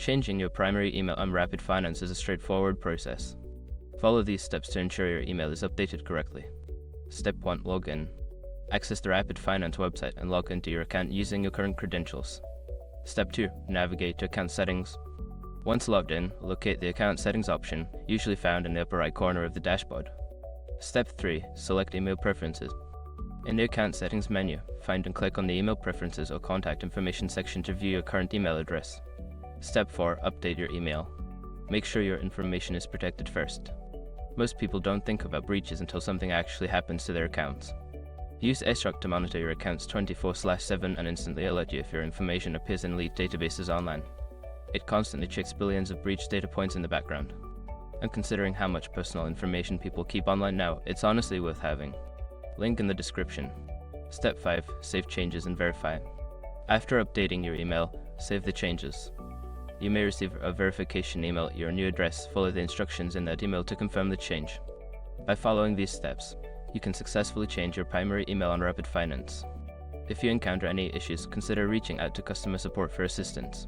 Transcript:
Changing your primary email on Rapid Finance is a straightforward process. Follow these steps to ensure your email is updated correctly. Step 1. Login. Access the Rapid Finance website and log into your account using your current credentials. Step 2. Navigate to account settings. Once logged in, locate the account settings option, usually found in the upper right corner of the dashboard. Step 3. Select email preferences. In the account settings menu, find and click on the email preferences or contact information section to view your current email address. Step 4. Update your email. Make sure your information is protected first. Most people don't think about breaches until something actually happens to their accounts. Use SROC to monitor your accounts 24/7 and instantly alert you if your information appears in leaked databases online. It constantly checks billions of breach data points in the background. And considering how much personal information people keep online now, it's honestly worth having. Link in the description. Step 5. Save changes and verify. After updating your email, save the changes. You may receive a verification email at your new address. Follow the instructions in that email to confirm the change. By following these steps, you can successfully change your primary email on Rapid Finance. If you encounter any issues, consider reaching out to customer support for assistance.